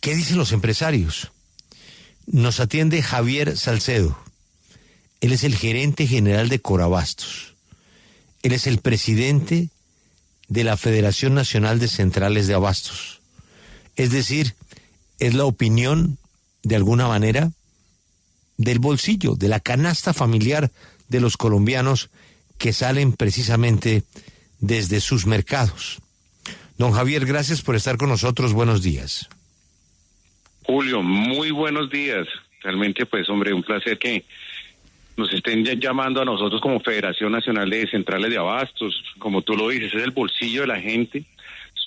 ¿qué dicen los empresarios? Nos atiende Javier Salcedo. Él es el gerente general de Corabastos. Él es el presidente de la Federación Nacional de Centrales de Abastos. Es decir, es la opinión, de alguna manera, del bolsillo, de la canasta familiar de los colombianos que salen precisamente desde sus mercados. Don Javier, gracias por estar con nosotros. Buenos días. Julio, muy buenos días. Realmente, pues, hombre, un placer que nos estén llamando a nosotros como Federación Nacional de Centrales de Abastos. Como tú lo dices, es el bolsillo de la gente.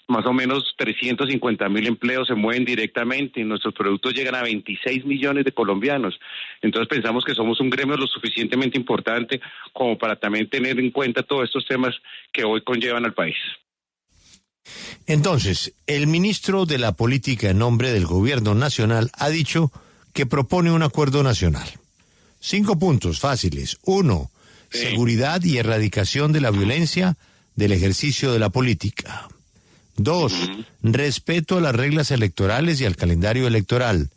Más o menos 350.000 empleos se mueven directamente y nuestros productos llegan a 26 millones de colombianos. Entonces pensamos que somos un gremio lo suficientemente importante como para también tener en cuenta todos estos temas que hoy conllevan al país. Entonces, el ministro de la Política en nombre del Gobierno Nacional ha dicho que propone un acuerdo nacional. 5 puntos fáciles. 1, seguridad y erradicación de la violencia del ejercicio de la política. 2, respeto a las reglas electorales y al calendario electoral.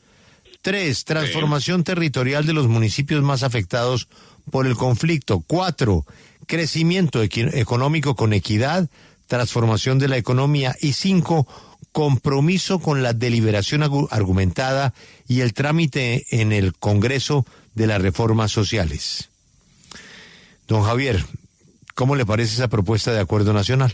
3, transformación territorial de los municipios más afectados por el conflicto. 4, crecimiento económico con equidad, transformación de la economía. Y 5, compromiso con la deliberación argumentada y el trámite en el Congreso de las reformas sociales. Don Javier, ¿cómo le parece esa propuesta de acuerdo nacional?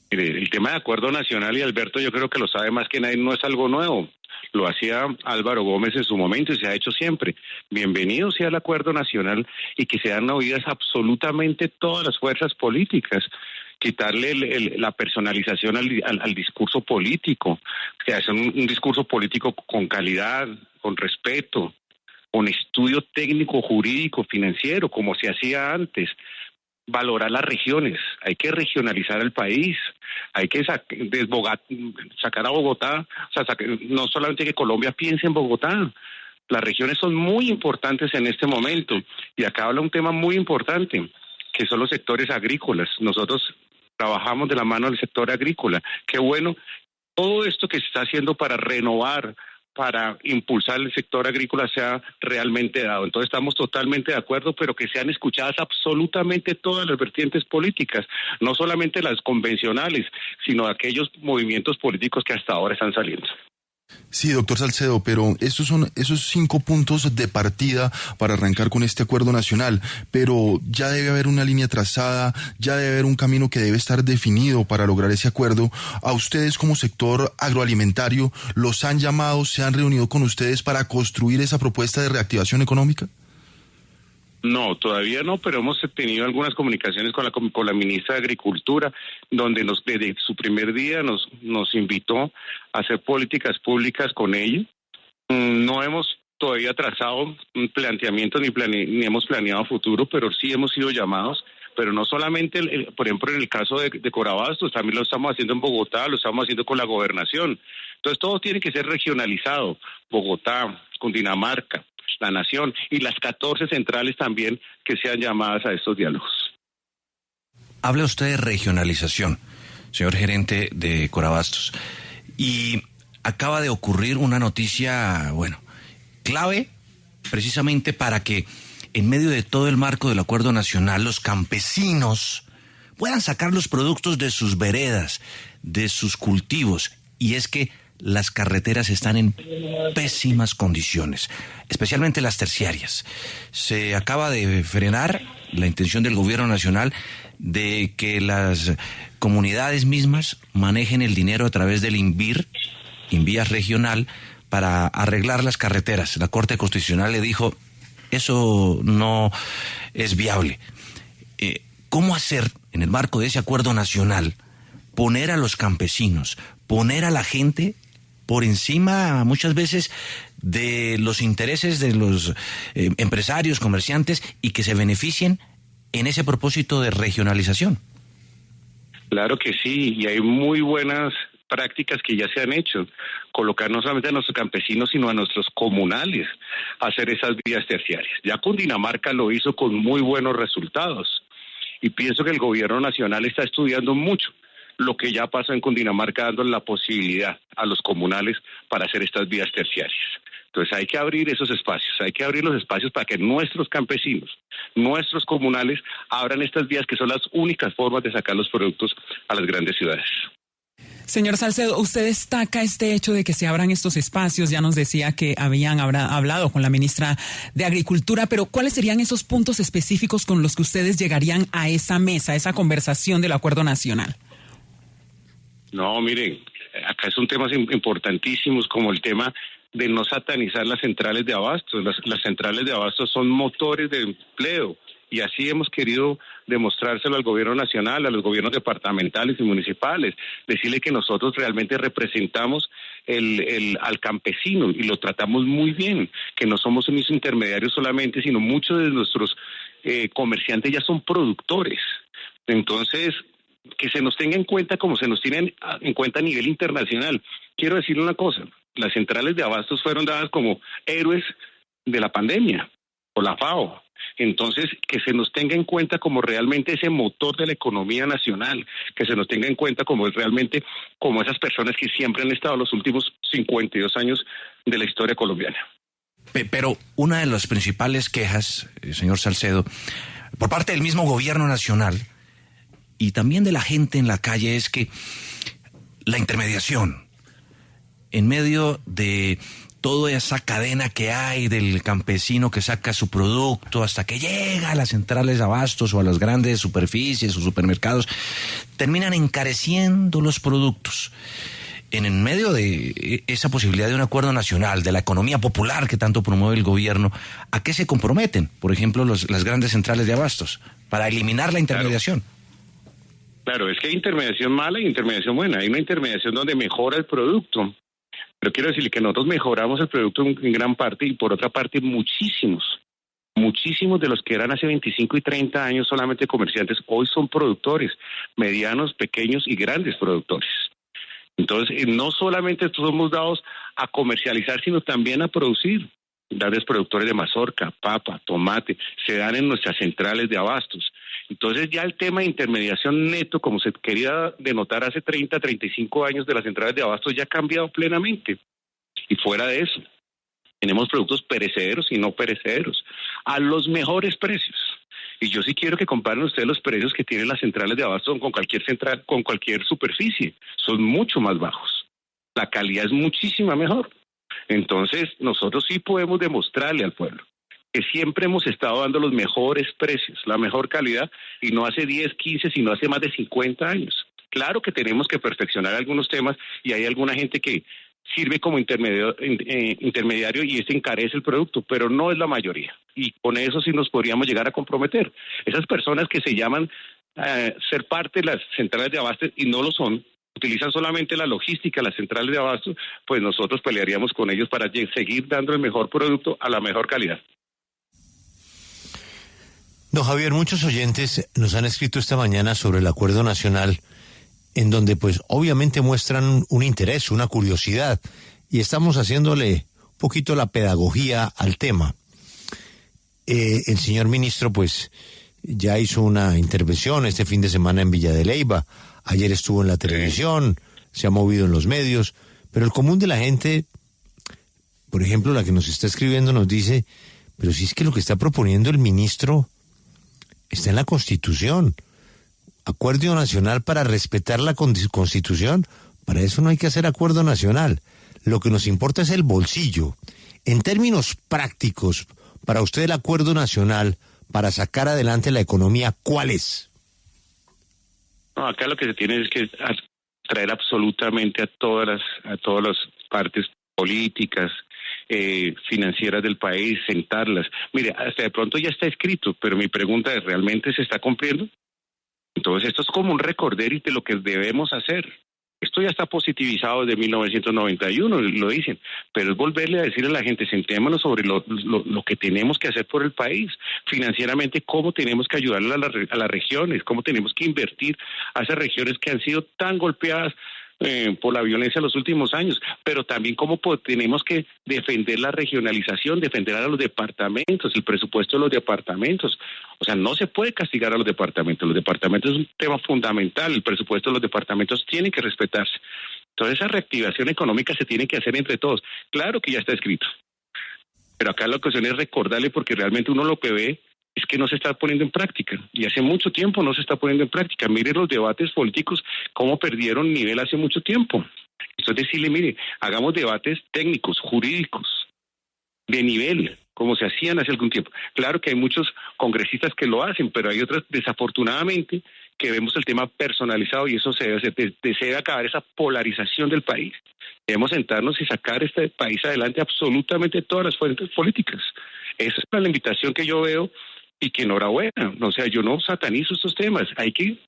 Mire, el tema de acuerdo nacional, y Alberto yo creo que lo sabe más que nadie, no es algo nuevo. Lo hacía Álvaro Gómez en su momento y se ha hecho siempre. Bienvenido sea el acuerdo nacional y que sean oídas absolutamente todas las fuerzas políticas. Quitarle la personalización al discurso político, que hacer un discurso político con calidad, con respeto, con estudio técnico, jurídico, financiero, como se hacía antes. Valorar las regiones, hay que regionalizar el país, hay que sacar a Bogotá, o sea, no solamente que Colombia piense en Bogotá, las regiones son muy importantes en este momento, y acá habla un tema muy importante, que son los sectores agrícolas. Nosotros trabajamos de la mano del sector agrícola. Qué bueno, todo esto que se está haciendo para renovar, para impulsar el sector agrícola sea realmente dado. Entonces estamos totalmente de acuerdo, pero que sean escuchadas absolutamente todas las vertientes políticas, no solamente las convencionales, sino aquellos movimientos políticos que hasta ahora están saliendo. Sí, doctor Salcedo, pero estos son esos 5 puntos de partida para arrancar con este acuerdo nacional, pero ya debe haber una línea trazada, ya debe haber un camino que debe estar definido para lograr ese acuerdo. ¿A ustedes como sector agroalimentario los han llamado, se han reunido con ustedes para construir esa propuesta de reactivación económica? No, todavía no, pero hemos tenido algunas comunicaciones con la ministra de Agricultura, donde desde su primer día nos invitó a hacer políticas públicas con ella. No hemos todavía trazado un planteamiento ni hemos planeado futuro, pero sí hemos sido llamados, pero no solamente, por ejemplo, en el caso de Corabastos, también lo estamos haciendo en Bogotá, lo estamos haciendo con la gobernación. Entonces todo tiene que ser regionalizado, Bogotá, Cundinamarca, la Nación y las 14 centrales también que sean llamadas a estos diálogos. Habla usted de regionalización, señor gerente de Corabastos, y acaba de ocurrir una noticia, clave precisamente para que en medio de todo el marco del acuerdo nacional los campesinos puedan sacar los productos de sus veredas, de sus cultivos, y es que las carreteras están en pésimas condiciones, especialmente las terciarias. Se acaba de frenar la intención del gobierno nacional de que las comunidades mismas manejen el dinero a través del INVIAS regional, para arreglar las carreteras. La Corte Constitucional le dijo, eso no es viable. ¿Cómo hacer, en el marco de ese acuerdo nacional, poner a los campesinos, poner a la gente por encima muchas veces de los intereses de los empresarios, comerciantes, y que se beneficien en ese propósito de regionalización? Claro que sí, y hay muy buenas prácticas que ya se han hecho, colocar no solamente a nuestros campesinos, sino a nuestros comunales, hacer esas vías terciarias. Ya Cundinamarca lo hizo con muy buenos resultados, y pienso que el gobierno nacional está estudiando mucho lo que ya pasó en Cundinamarca, dándole la posibilidad a los comunales para hacer estas vías terciarias. Entonces hay que abrir esos espacios, hay que abrir los espacios para que nuestros campesinos, nuestros comunales abran estas vías que son las únicas formas de sacar los productos a las grandes ciudades. Señor Salcedo, usted destaca este hecho de que se abran estos espacios. Ya nos decía que habían hablado con la ministra de Agricultura, pero ¿cuáles serían esos puntos específicos con los que ustedes llegarían a esa mesa, a esa conversación del Acuerdo Nacional? No, miren, acá son temas importantísimos como el tema de no satanizar las centrales de abastos. Las centrales de abastos son motores de empleo y así hemos querido demostrárselo al gobierno nacional, a los gobiernos departamentales y municipales, decirle que nosotros realmente representamos al campesino y lo tratamos muy bien, que no somos unos intermediarios solamente, sino muchos de nuestros comerciantes ya son productores. Entonces, que se nos tenga en cuenta como se nos tienen en cuenta a nivel internacional. Quiero decirle una cosa, las centrales de abastos fueron dadas como héroes de la pandemia, por la FAO. Entonces, que se nos tenga en cuenta como realmente ese motor de la economía nacional, que se nos tenga en cuenta como realmente como esas personas que siempre han estado los últimos 52 años de la historia colombiana. Pero una de las principales quejas, señor Salcedo, por parte del mismo gobierno nacional y también de la gente en la calle es que la intermediación en medio de toda esa cadena que hay del campesino que saca su producto hasta que llega a las centrales de abastos o a las grandes superficies o supermercados, terminan encareciendo los productos. En medio de esa posibilidad de un acuerdo nacional, de la economía popular que tanto promueve el gobierno, ¿a qué se comprometen, por ejemplo, las grandes centrales de abastos? Para eliminar la intermediación. Claro, es que hay intermediación mala y intermediación buena. Hay una intermediación donde mejora el producto. Pero quiero decirle que nosotros mejoramos el producto en gran parte y por otra parte muchísimos de los que eran hace 25 y 30 años solamente comerciantes, hoy son productores, medianos, pequeños y grandes productores. Entonces, no solamente somos dados a comercializar, sino también a producir. Grandes productores de mazorca, papa, tomate, se dan en nuestras centrales de abastos. Entonces ya el tema de intermediación neto, como se quería denotar hace 30, 35 años de las centrales de abastos, ya ha cambiado plenamente. Y fuera de eso, tenemos productos perecederos y no perecederos, a los mejores precios. Y yo sí quiero que comparen ustedes los precios que tienen las centrales de abastos con cualquier central, con cualquier superficie. Son mucho más bajos. La calidad es muchísima mejor. Entonces, nosotros sí podemos demostrarle al pueblo que siempre hemos estado dando los mejores precios, la mejor calidad, y no hace 10, 15, sino hace más de 50 años. Claro que tenemos que perfeccionar algunos temas y hay alguna gente que sirve como intermediario y encarece el producto, pero no es la mayoría. Y con eso sí nos podríamos llegar a comprometer. Esas personas que se llaman ser parte de las centrales de abastos y no lo son, utilizan solamente la logística, las centrales de abastos, pues nosotros pelearíamos con ellos para seguir dando el mejor producto a la mejor calidad. Don Javier, muchos oyentes nos han escrito esta mañana sobre el Acuerdo Nacional, en donde pues obviamente muestran un interés, una curiosidad, y estamos haciéndole un poquito la pedagogía al tema. El señor ministro pues ya hizo una intervención este fin de semana en Villa de Leyva. Ayer estuvo en la televisión, se ha movido en los medios, pero el común de la gente, por ejemplo, la que nos está escribiendo nos dice, pero si es que lo que está proponiendo el ministro está en la Constitución, acuerdo nacional para respetar la Constitución, para eso no hay que hacer acuerdo nacional, lo que nos importa es el bolsillo. En términos prácticos, para usted el acuerdo nacional, para sacar adelante la economía, ¿cuál es? No, acá lo que se tiene es que traer absolutamente a todas las partes políticas, financieras del país, sentarlas. Mire, hasta de pronto ya está escrito, pero mi pregunta es, ¿realmente se está cumpliendo? Entonces esto es como un recorder de lo que debemos hacer. Esto ya está positivizado desde 1991, lo dicen, pero es volverle a decirle a la gente, sentémonos sobre lo que tenemos que hacer por el país, financieramente, cómo tenemos que ayudarle a las regiones, cómo tenemos que invertir a esas regiones que han sido tan golpeadas por la violencia en los últimos años, pero también cómo tenemos que defender la regionalización, defender a los departamentos, el presupuesto de los departamentos. O sea, no se puede castigar a los departamentos es un tema fundamental, el presupuesto de los departamentos tiene que respetarse. Entonces esa reactivación económica se tiene que hacer entre todos. Claro que ya está escrito, pero acá la ocasión es recordarle, porque realmente uno lo que ve es que no se está poniendo en práctica, y hace mucho tiempo no se está poniendo en práctica. Mire los debates políticos, cómo perdieron nivel hace mucho tiempo. Esto es decirle, mire, hagamos debates técnicos, jurídicos, de nivel, como se hacían hace algún tiempo. Claro que hay muchos congresistas que lo hacen, pero hay otros, desafortunadamente, que vemos el tema personalizado, y eso se debe hacer. Se debe acabar esa polarización del país. Debemos sentarnos y sacar este país adelante absolutamente todas las fuentes políticas. Esa es la invitación que yo veo, y que enhorabuena. O sea, yo no satanizo estos temas, hay que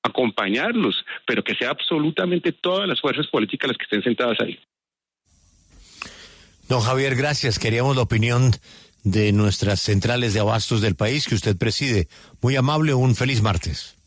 acompañarlos, pero que sea absolutamente todas las fuerzas políticas las que estén sentadas ahí. Don Javier, gracias. Queríamos la opinión de nuestras centrales de abastos del país que usted preside. Muy amable, un feliz martes.